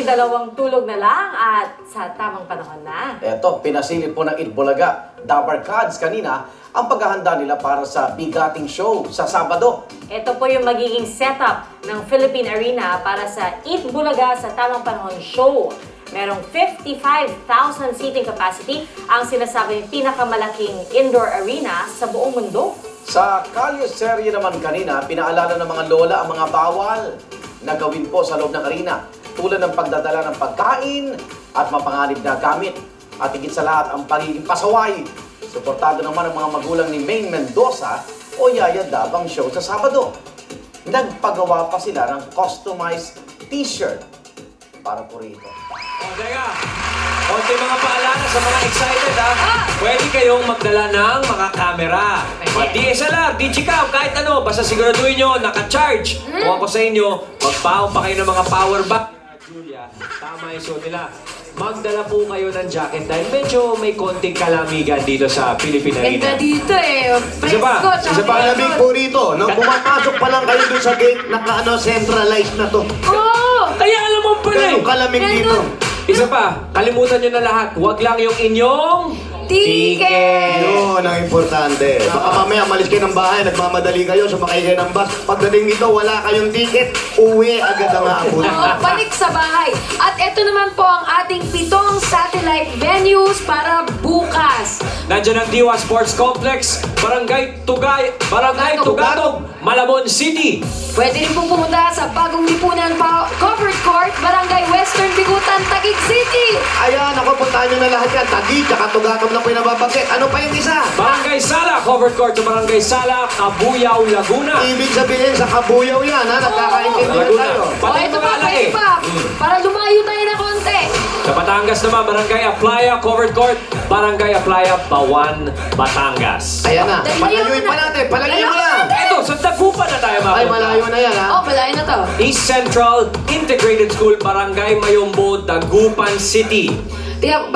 dalawang tulog na lang at sa tamang panahon na. Eto, pinasilip po ng Itbulaga, Dabar Cards kanina ang paghahanda nila para sa bigating show sa Sabado. Ito po yung magiging setup ng Philippine Arena para sa Itbulaga sa tamang panahon show. Merong 55,000 seating capacity ang sinasabing pinakamalaking indoor arena sa buong mundo. Sa Kalye Serye naman kanina, pinaalala ng mga lola ang mga bawal na gawin po sa loob ng arena, tulad ng pagdadala ng pagkain at mapanganib na gamit. At higit sa lahat, ang pagiging pasaway. Suportado naman ang mga magulang ni Maine Mendoza o Yaya Dabang show sa Sabado. Nagpagawa pa sila ng customized t-shirt para po rito. O, teka. Konti mga paalala sa mga excited, ha? Pwede kayong magdala ng mga camera. Mga DSLR, Digicam, kahit ano. Basta siguraduhin nyo, naka-charge. Kung ako sa inyo, magpaong pa kayo ng mga power bank. Julia, tama yung suot nila. Magdala po kayo ng jacket dahil medyo may konting kalamigan dito sa Philippine Arena. Ganda dito eh. Isa pa, isa pa. Malamig po rito. Nung pumapasok pa lang kayo dun sa gate, centralized na to. Oo! Kaya alam mo pala eh. Ganun kalamig dito. Isa pa, kalimutan nyo na lahat. Huwag lang yung inyong Ticket! Yun ang importante. Baka mamaya malis kayo ng bahay, nagmamadali kayo, sumakay kayo ng bus. Pagdating dito, wala kayong ticket, uwi agad ang aabutan. Oo, balik sa bahay. At ito naman po ang ating 7 satellite venues para bukas. Nandiyan ang Diwa Sports Complex, Barangay Tugatog, Malabon City. Pwede rin pong pumunta sa Bagong Lipunan Covered Court, Barangay Western Bigutan, Taguig City. Ayan, ako, puntahan nyo na lahat yan. Taguig, tsaka Tugatog na po yung nababanggit. Ano pa yung isa? Barangay Sala, Covered Court sa Barangay Sala, Cabuyao, Laguna. Ibig sabihin, sa Kabuyaw yan, ha? Nagkakaintindihan Laguna. tayo. Pati ito mga pa, alay pwede pa. Para lumayo tayo na konti. Sa Batangas naman, Barangay Aplaya, Covered Court, Barangay Aplaya, Bawan, Batangas. Ayan na. Dalayo Palayuin pa na. natin. Palayuin mo yan. Eto, sa Tagupan na tayo mapunta. Ay, malayo na yan, ha? Oh, malayo na to. East Central Integrated School, Barangay Mayombo, Dagupan City. Tiyak,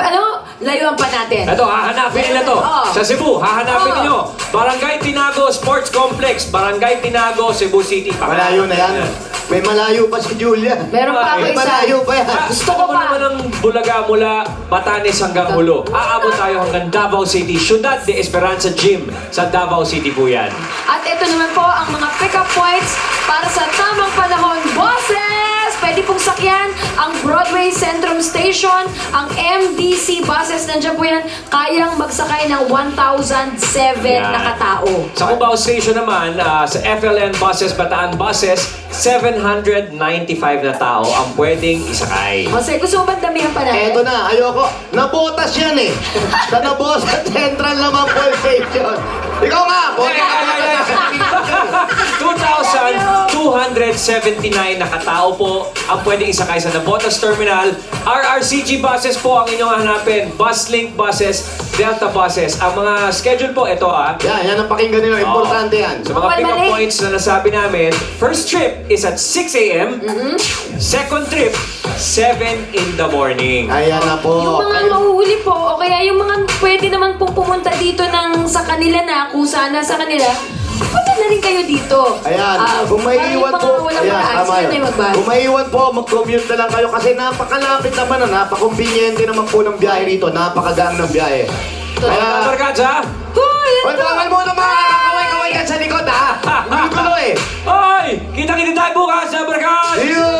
layuan pa natin. Ito, hahanapin nila to. Oo. Sa Cebu, hahanapin Oo. niyo. Barangay Tinago Sports Complex, Barangay Tinago, Cebu City. Malayo na yan. May malayo pa si Julia. Meron pa ako May isa. malayo pa yan. Gusto ko mo pa. naman ng Bulaga mula Batanes hanggang Hulo. Aabot tayo hanggang Davao City, Ciudad de Esperanza Gym sa Davao City po yan. At ito naman po ang mga pick-up points para sa tamang panahon. Boses! Pwede pong sakyan ang Broadway Centrum Station, ang MDC buses. Nandiyan po yan. Kayang magsakay ng 1,007 na katao. Sa Cubao Station naman, sa FLN buses, Bataan buses, 795 na tao ang pwedeng isakay. Jose, gusto mo ba damihan pa natin? Eto na, ayoko. Nabotas yan eh. Sa Nabotas Central naman po yung station. Ikaw nga, botas ka. 2,279 na katao po ang pwedeng isakay sa Nabotas Terminal. RRCG buses po ang inyong hanapin. Buslink buses, Delta buses. Ang mga schedule po, ito Yan ang pakinggan nyo. Importante yan. Sa mga pick-up points na nasabi namin, first trip is at 6 a.m. Second trip, 7 in the morning. Ayan na po. Yung mga mahuhuli po, o kaya yung mga pwede naman pong pumunta dito sa kanila na, kung sana sa kanila, punta na rin kayo dito. Ayan, kung may iwan po, kung may iwan po, mag-commute na lang kayo kasi napakalapit naman na, napakumpinyente naman po ng biyahe rito, napakagaan ng biyahe. Kaya, Barkads, ha? Hoy, Hoy, bawal mo na mga kakaway-kaway yan sa likod, ha? Hindi ko eh. Hoy! Kita-kita tayo bukas sa Barkads! See you!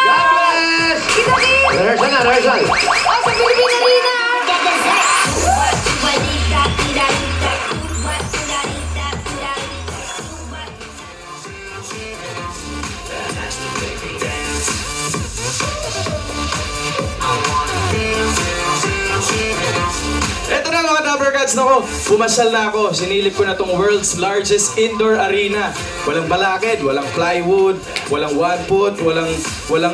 God bless! kita-kita! Rehearsal na, rehearsal. Oh, sa Philippine Arena! Eto na mga Dabbercats, nako, pumasal na ako. Sinilip ko na tong world's largest indoor arena. Walang balakid, walang plywood, walang one foot, walang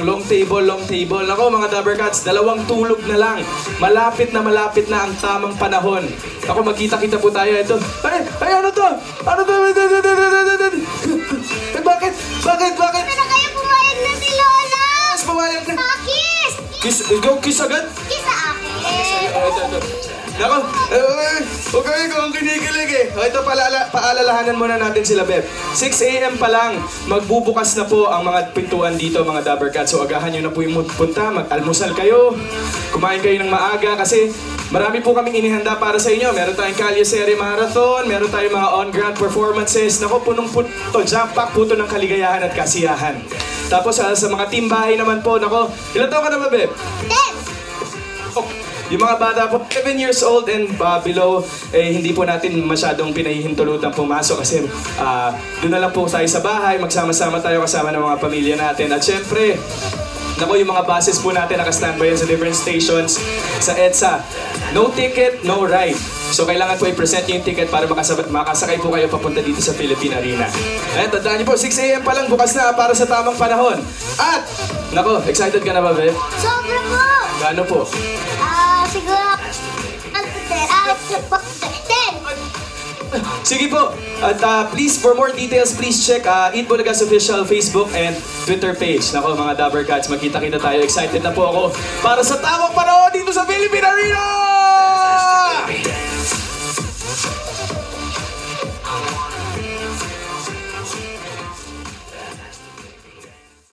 long table. Nako mga Dabbercats, 2 tulog na lang. Malapit na ang tamang panahon. Ako, magkita-kita po tayo. Ito, ay, ano to? Ano to? Bakit? Ano kayo pumayag na si Lola? Mas pumayag na. Kiss! Kiss, ikaw kiss agad? Kiss sa akin. Nako, Okay, kung kinikilig eh. O, ito paalalahanan muna natin sila, Beb. 6 a.m. pa lang, magbubukas na po ang mga pintuan dito, mga Dabber Cats. So agahan nyo na po yung punta, mag-almusal kayo, kumain kayo ng maaga kasi marami po kaming inihanda para sa inyo. Meron tayong Kalye Serie Marathon, meron tayong mga on-ground performances. Nako, punong-puno, jump pack po to ng kaligayahan at kasiyahan. Tapos sa mga team bahay naman po, nako, ilan taon ka na ba, Beb? 10! Oh, yung mga bata po, 7 years old and below, hindi po natin masyadong pinahihintulutang pumasok kasi doon na lang po tayo sa bahay, magsama-sama tayo kasama ng mga pamilya natin. At syempre, nako, yung mga buses po natin naka-standby yan sa different stations sa EDSA. No ticket, no ride. So kailangan po i-present yung ticket para makasakay po kayo papunta dito sa Philippine Arena. Ayan, tandaan niyo po, 6 a.m. pa lang bukas na para sa tamang panahon. At, nako, excited ka na ba, Beb? Sobra po! Gaano po? Siguro 10! Sige po. At please, for more details, please check Eat Bulaga's official Facebook and Twitter page. Nako, mga Dabber Cats, magkita-kita tayo. Excited na po ako para sa tamang panahon dito sa Philippine Arena!